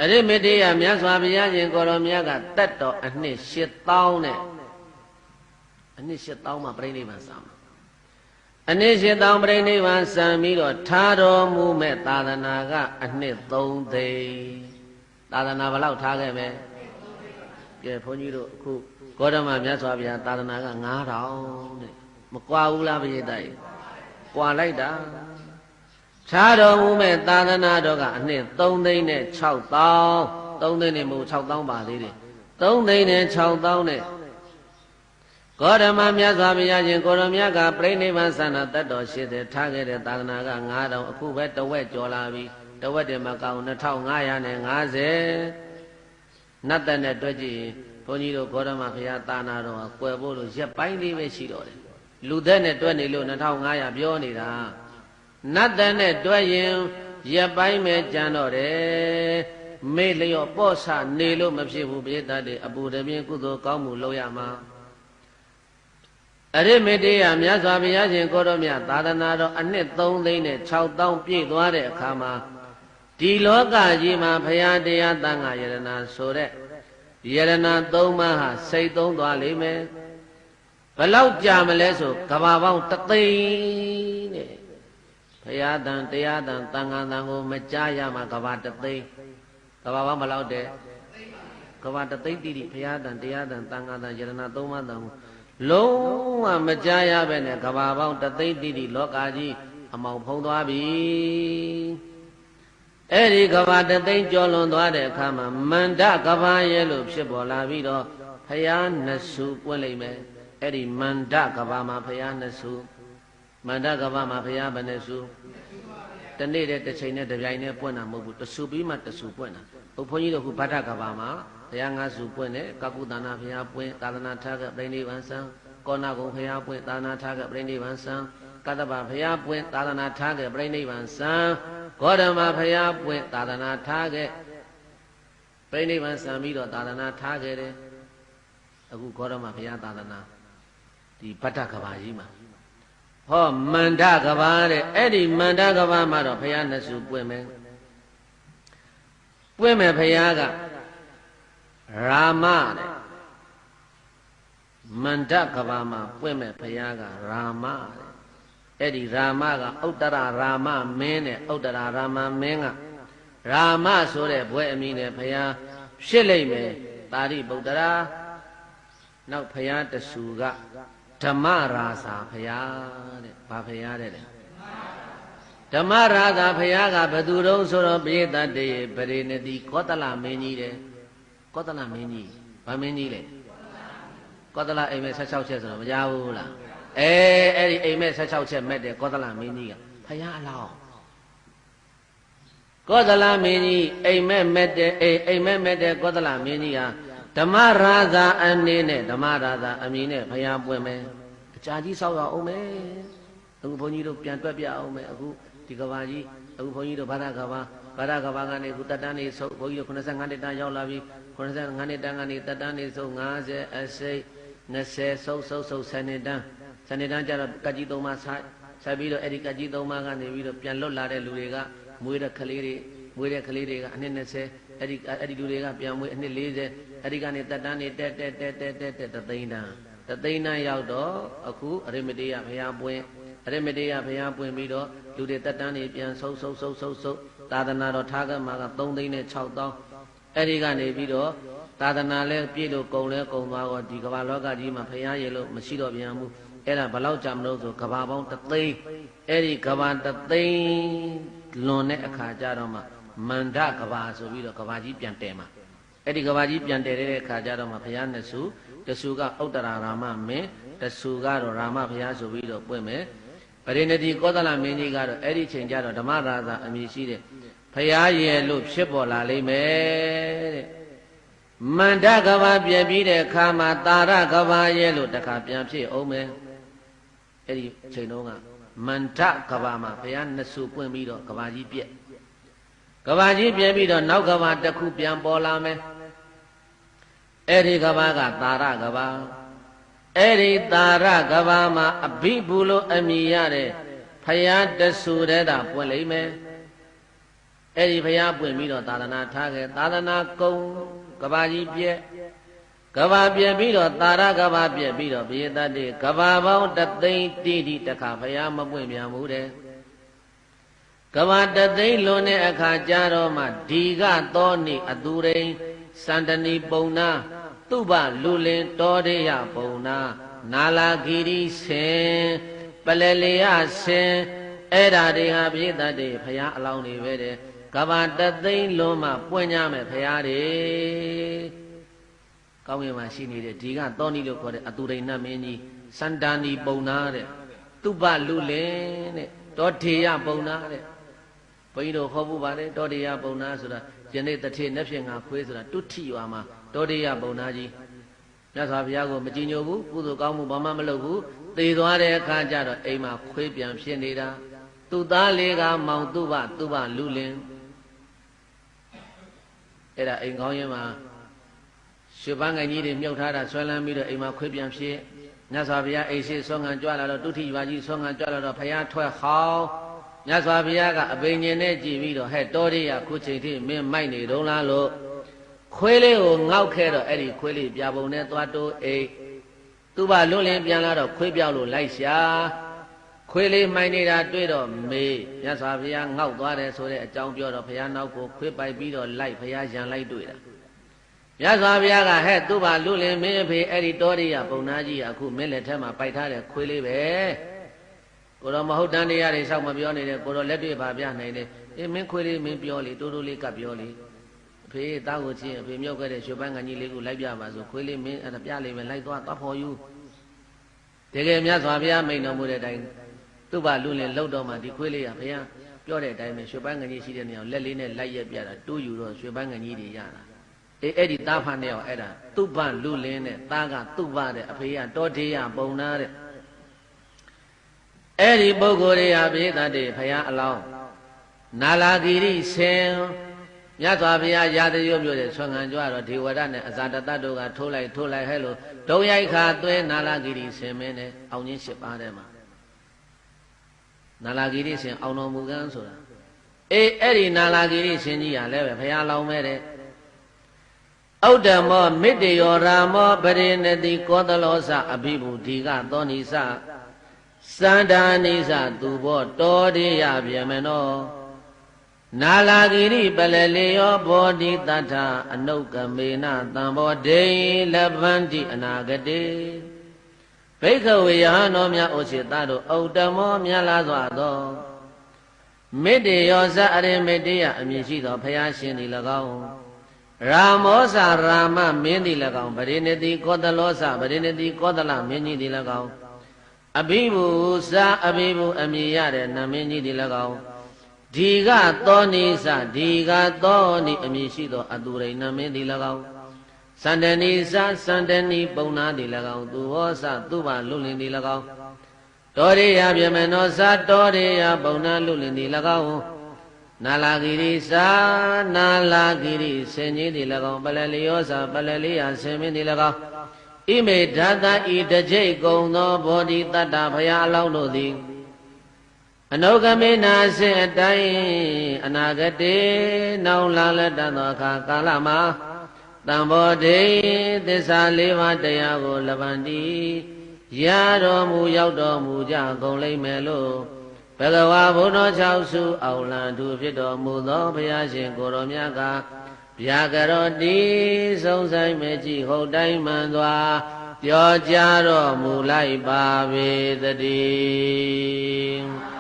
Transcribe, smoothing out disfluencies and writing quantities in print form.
အရိမတိယမြတ်စွာဘုရားရှင်ကိုရောမြတ်ကတတ်တော်အနှစ်8000နဲ့အနှစ်8000မှာပြိဋိဘံစံအနှစ်8000ပြိဋိဘံစံပြီးတော့ထားတော်မူမဲ့သာသနာကအနှစ်3သိန်းသာသနာဘယ်လောက်ထားခဲ့မယ်ကဲဘုန်းကြီးတို့အခုဂေါတမမြတ်စွာဘုရားသာသနာက9000တဲ့မကွာဘူးလားဘုရားတိုက်ကွာလိုက်တာခြားတော်မူမဲ့သာသနာတော်ကအနှစ်3သိန်းနဲ့6000 3သိန်းနဲ့မဟုတ်6000ပါသေးတယ်3သိန်းနဲ့6000နဲ့ဂေါတမမြတ်စွာဘုရားရှင်ကိုရောမြတ်ကပြိဋိဘံသန္တာတတ်တော်80ထားခဲ့တဲ့သာသနာက9000အခုပဲတဝက်ကျော်လာပြီတဝက်တည်းမကောင်း2550နတ်တဲ့နဲ့တွက်ကြည့်ဘုန်းကြီးတို့ဂေါတမဘုရားသာနာတော်ကွယ်ဖို့လို့ရက်ပိုင်းလေးပဲရှိတော့တယ်လူသက်နဲ့တွက်နေလို့2500ပြောနေတာနတ်တဲ့နဲ့တွက်ရင်ရက်ပိုင်းပဲကြံတော့တယ်မေ့လျော့ပေါ့ဆနေလို့မဖြစ်ဘူးပိဋကတ်တွေအပူတပြင်းကုသိုလ်ကောင်းမှုလုပ်ရမှာအရိမတိယမြတ်စွာဘုရားရှင်ကိုရောမြတ်သာသနာတော်အနှစ်3သိန်းနဲ့6000ပြည့်သွားတဲ့အခါမှာဒီလောကကြီးမှာဘုရားတရားသံဃာယရဏဆိုတဲ့ယရဏ3ပါးဟာစိတ်သုံးသွားလိမ့်မယ်ဘလောက်ကြာမလဲဆိုကဘာပေါင်း3သိန်းတဲ့ဘုရားတန်တရားတန်သံဃာတန်ကိုမကြားရမှာကဘာ3သိန်းကဘာပေါင်းဘလောက်တဲ့ကဘာ3သိန်းတိတိဘုရားတန်တရားတန်သံဃာတန်ယရဏ3ပါးတန်ကိုလုံးဝမကြားရပဲနဲ့ကဘာပေါင်း3သိန်းတိတိလောကကြီးအမောင်ဖုံးသွားပြီအဲ့ဒီကဘာ3သိန်းကျော်လွန်သွားတဲ့အခါမှာမန္တကဘာရဲ့လို့ဖြစ်ပေါ်လာပြီးတော့ဘုရားနှစ်ဆူပွင့်လိမ့်မယ်အဲ့ဒီမန္တကဘာမှာဘုရားနှစ်ဆူမန္တကဘာမှာဘုရားဘယ်နှစ်ဆူတနေ့တည်းတစ်ချိန်နဲ့တစ်ပြိုင်နဲ့ပွင့်တာမဟုတ်ဘူးတဆူပြီးမှတဆူပွင့်တာဘုန်းကြီးတို့ကဗတ္တကဘာမှာဘုရား5ဆူပွင့်တယ်ကကုသနာဘုရားပွင့်သာသနာထားကပြိဋိဘံစံကောဏဂုံဘုရားပွင့်သာသနာထားကပြိဋိဘံစံကတ္တဗဘုရားပွင့်သာသနာထားကပြိဋိဘံစံဂေါတမဘုရားပွင့်သာသနာထားကပြိဋိဘံစံပြီးတော့သာသနာထားခဲ့တယ်အခုဂေါတမဘုရားသာသနာဒီဗတ္တကဘာကြီးမှာဟောမန္တကဘာတဲ့အဲ့ဒီမန္တကဘာမှာတော့ဘုရားနှစ်ဆူပွင့်မယ်ပွင့်မယ်ဘုရားကရာမတဲ့မန္တကဘာမှာပွင့်မဲ့ဘုရားကရာမတဲ့အဲ့ဒီရာမကဥတ္တရရာမမင်းနဲ့ဥတ္တရရာမမင်းကရာမဆိုတဲ့ဘွဲ့အမည်နဲ့ဘုရားဖြစ်လိမ့်မယ်တာရိပုတ္တရာနောက်ဘုရားတဆူကဓမ္မရာဇာဘုရားတဲ့ဘာဘုရားတဲ့ဓမ္မရာဇာဘုရားကဘယ်သူတုံးဆိုတော့ပိဋကတ်တေပရိနတိကောသလမင်းကြီးတဲ့ကောသလမင်းကြီးဗာမင်းကြီးလေကောသလအိမ်မဲ16ချက်ဆိုတော့မကြားဘူးလားအဲ့ဒီအိမ်မဲ16ချက်မဲ့တဲ့ကောသလမင်းကြီးကဘုရားအလောင်းကောသလမင်းကြီးအိမ်မဲမဲ့တဲ့အိမ်မဲမဲ့တဲ့ကောသလမင်းကြီးဟာဓမ္မရာဇာအနေနဲ့ဓမ္မရာဇာအမည်နဲ့ဘုရားပွင့်မယ်အကြာကြီးဆောက်ရအောင်မယ်အခုဘုန်းကြီးတို့ပြန်တွက်ပြအောင်မယ်အခုဒီကဘာကြီးအခုဘုန်းကြီးတို့ဗဒကဘာကနေအခုတက်တန်းနေဆုပ်ဘုန်းကြီးတို့85နှစ်တန်းရောက်လာပြီ85နှစ်တန်းကနေတက်တန်းနေဆုပ်50အစိတ်20ဆုပ်10နှစ်တန်း10နှစ်တန်းကျတော့ကကြီး3ပါးဆက်ပြီးတော့အဲ့ဒီကကြီး3ပါးကနေပြီးတော့ပြန်လွတ်လာတဲ့လူတွေကမွေးတဲ့ကလေးတွေကအနှစ်20အဲ့ဒီလူတွေကပြန်မွေးအနှစ်40အဲ့ဒီကနေတက်တန်းနေတက်တသိန်းတန်းရောက်တော့အခုအရိမတေယဘုရားပွင့်အရိမတေယဘုရားပွင့်ပြီးတော့လူတွေတက်တန်းနေပြန်ဆုပ်သာသနာတော်ထားကမှာက3သိန်းနဲ့6000အဲ့ဒီကနေပြီးတော့သာသနာလဲပြည့်လို့ကုံလဲကုံသွားတော့ဒီကမ္ဘာလောကကြီးမှာဘုရားရေလို့မရှိတော့ပြန်ဘူးအဲ့ဒါဘယ်လောက်ကြာမလို့ဆိုကမ္ဘာပေါင်း3သိန်းအဲ့ဒီကမ္ဘာ3သိန်းလွန်တဲ့အခါကျတော့မှမန္တကဘာဆိုပြီးတော့ကဘာကြီးပြန်တယ်မှာအဲ့ဒီကဘာကြီးပြန်တယ်တဲ့အခါကျတော့မှဘုရားနှစ်ဆူတဆူကဥတ္တရာရာမမင်းတဆူကတော့ရာမဘုရားဆိုပြီးတော့ပွင့်မယ်ပရိနတိကောသလမင်းကြီးကတော့အဲ့ဒီချိန်ကျတော့ဓမ္မရာဇာအမည်ရှိတဲ့ဘုရားရဲ့လို့ဖြစ်ပေါ်လာလိမ့်မယ်တဲ့မန္တကဘာပြည့်ပြီးတဲ့အခါမှာတာရကဘာရဲ့လို့တခါပြန်ဖြစ်အောင်မယ်အဲ့ဒီချိန်တုန်းကမန္တကဘာမှာဘုရားနှစ်ဆူပွင့်ပြီးတော့ကဘာကြီးပြည့်ပြီးတော့နောက်ကဘာတစ်ခုပြန်ပေါ်လာမယ်အဲ့ဒီကဘာကတာရကဘာအဲ့ဒီတာရကဘာမှာအဘိဘူးလို့အမည်ရတဲ့ဘုရားတဆူတဲ့တာပွင့်လိမ့်မယ် အဲ့ဒီဘုရားပွင့်ပြီးတော့သာသနာထားခဲ့သာသနာကုံကဘာကြီးပြည့်ကဘာပြည့်ပြီးတော့သာရကဘာပြည့်ပြီးတော့ဘိယတတ်တဲ့ကဘာပေါင်းတသိန်းတိတိတခါဘုရားမပွင့်ပြန်ဘူးတဲ့ကဘာတသိန်းလွန်တဲ့အခါကျတော့မှဒီကသောနိအသူရိန်စန္ဒနီပုံနာသူပလူလင်တောတေယပုံနာနာလာဂီရီဆင်ပလလေယဆင်အဲ့ဓာတွေဟာပြည့်တတ်တဲ့ဘုရားအလောင်းတွေပဲတဲ့ကဘာတသိန်းလွန်မှပွင့်ကြမယ်ဘုရားတွေကောင်းကင်မှာရှိနေတဲ့ဒီကသောနိလို့ခေါ်တဲ့အသူရိန်နတ်မင်းကြီးစန္ဒာနီပုံနာတဲ့သူပလူလင်တဲ့တောထေယပုံနာတဲ့ဘုန်းကြီးတို့ဟောဖို့ပါတယ်တောထေယပုံနာဆိုတာယနေ့တထေနဲ့ဖြင့်ငါခွေးဆိုတာတုထိရွာမှာတောထေယပုံနာကြီးမြတ်စွာဘုရားကိုမကြည်ညိုဘူးကုသိုလ်ကောင်းမှုဘာမှမလုပ်ဘူးသေသွားတဲ့အခါကျတော့အိမ်မှာခွေးပြန်ဖြစ်နေတာသူ့သားလေးကမောင်သူပလူလင်အဲ့ဒါအိမ်ကောင်းရင်မှာရွှေပန်းငယ်ကြီးတွေမြုပ်ထားတာဆွဲလန်းပြီးတော့အိမ်မှာခွေးပြန်ဖြစ်မြတ်စွာဘုရားအိမ်ရှိဆွမ်းငံကြွလာတော့တုထိရွာကြီးဆွမ်းငံကြွလာတော့ဘုရားထွက်ဟောင်းမြတ်စွာဘုရားကအဘိညာဉ်နဲ့ကြည်ပြီးတော့ဟဲ့တောရိယခုချိန်ထိမင်းမိုက်နေတုံးလားလို့ခွေးလေးကိုငေါက်ခဲ့တော့အဲ့ဒီခွေးလေးပြပုံနဲ့သွားတိုးအိတ်သူ့ဘာလွတ်လင်းပြန်လာတော့ခွေးပြောက်လို့လိုက်ရှာခွေးလေးမိုက်နေတာတွေ့တော့မေးမြတ်စွာဘုရားငေါက်သွားတယ်ဆိုတဲ့အကြောင်းပြောတော့ဘုရားနောက်ကိုခွေးပိုက်ပြီးတော့လိုက်ဘုရားရန်လိုက်တွေ့တာမြတ်စွာဘုရားကဟဲ့သူ့ဘာလွတ်လင်းမင်းအဖေအဲ့ဒီတောရိယပုံနာကြီးအခုမင်းလက်ထက်မှာပိုက်ထားတဲ့ခွေးလေးပဲကိုတော့မဟုတ်တန်တရားတွေဆောက်မပြောနေတယ်ကိုတော့လက်တွေ့ပါပြနိုင်တယ်အေးမင်းခွေးလေးမင်းပြောလေတိုးတိုးလေးကပ်ပြောလေအဖေသားကိုချင်းအဖေမြုပ်ခဲ့တဲ့ရွှေပန်းငကြီးလေးကိုလိုက်ပြပါဆိုခွေးလေးမင်းအဲ့ဒါပြလေးပဲလိုက်သွားဖော်ယူတကယ်မြတ်စွာဘုရားမိန်တော်မူတဲ့အတိုင်းသူ့ဘာလူလင်လှုပ်တော့မှဒီခွေးလေးကဘုရားပြောတဲ့အတိုင်းပဲရွှေပန်းငကြီးရှိတဲ့နေရာလက်လေးနဲ့လိုက်ရက်ပြတာတိုးယူတော့ရွှေပန်းငကြီးတွေရတာအေးအဲ့ဒီသားဖာနဲ့ရောအဲ့ဒါသူ့ဘာလူလင်နဲ့သားကသူ့ဘာတဲ့အဖေကတောထေယပုံနာတဲ့အဲ့ဒီပုဂ္ဂိုလ်တွေဟာပြိတ္တတေဘုရားအလောင်းနာလာဂီရိဆင်မြတ်စွာဘုရားရာဇယုမြို့တဲ့ဆွမ်းငံကြွတော့ဒေဝရနဲ့အဇာတတတို့ကထိုးလိုက်ဟဲ့လို့ဒုံရိုက်ခါသွဲနာလာဂီရိဆင်မင်းနဲ့အောင်ချင်း၈ပါးထဲမှာနာလာဂီရိဆင်အောင်တော်မူကန်းဆိုတာအေးအဲ့ဒီနာလာဂီရိဆင်ကြီးဟာလည်းပဲဘုရားလောင်းမဲ့တဲ့ဩဒ္ဓမောမေတ္တယောရာမောပရိနတိကောသလောစအဘိဗုဒိကသောနိစစန္ဒာနိစသူဘောတောရိယဗျမနောနာလာဂိရိပလလေယောဘောဓိတထအနုကမေနသံဘောဒိလဗန္တိအနာဂတေဘိက္ခဝေယဟန်တော်များဩစေတတို့ဩတ္တမောမြတ်လာစွာသောမေတ္တယောဇအရိမေတ္တယအမည်ရှိသောဘုရားရှင်သည်၎င်းရာမောဇရာမမင်းသည်၎င်းပရိနိတိကောသလောဇပရိနိတိကောသလမင်းကြီးသည်၎င်းအဘိဗုစာအဘိဗုအမည်ရတဲ့နမင်းကြီးသည်၎င်းဒီကသောနိစဒီကသောနိအမည်ရှိသောအသူရိန်နမင်းသည်၎င်းစန္ဒနိစစန္ဒနိပုံနာသည်၎င်းသူဟောစသူ့ဘာလွတ်လင်သည်၎င်းတောရိယဗျမနောစတောရိယပုံနာလွတ်လင်သည်၎င်းနာလာဂိရိစာနာလာဂိရိဆင်ကြီးသည်၎င်းပလလျောစပလလိယဆင်မင်းသည်၎င်းဣမေဓာတဤတကြိတ်ကုံသောဘောဓိတတ္တဘုရားအလောင်းတို့သည်အနုကမေနာစေအတိုင်းအနာဂတေနောင်လာလက်တသောအခါကာလမှာတံဘောဓိသစ္စာ၄ပါးတရားကိုလဗန္တိရတော်မူရောက်တော်မူကြကုန်လိမ့်မယ်လို့ဘဂဝါဘုန်းတော်၆စုအောင်လံသူဖြစ်တော်မူသောဘုရားရှင်ကိုယ်တော်မြတ်ကဗျာကရောတိဆုံးဆိုင်မဲ့ကြည့်ဟုတ်တိုင်းမှန်စွာပြောကြားတော်မူလိုက်ပါပေတည်း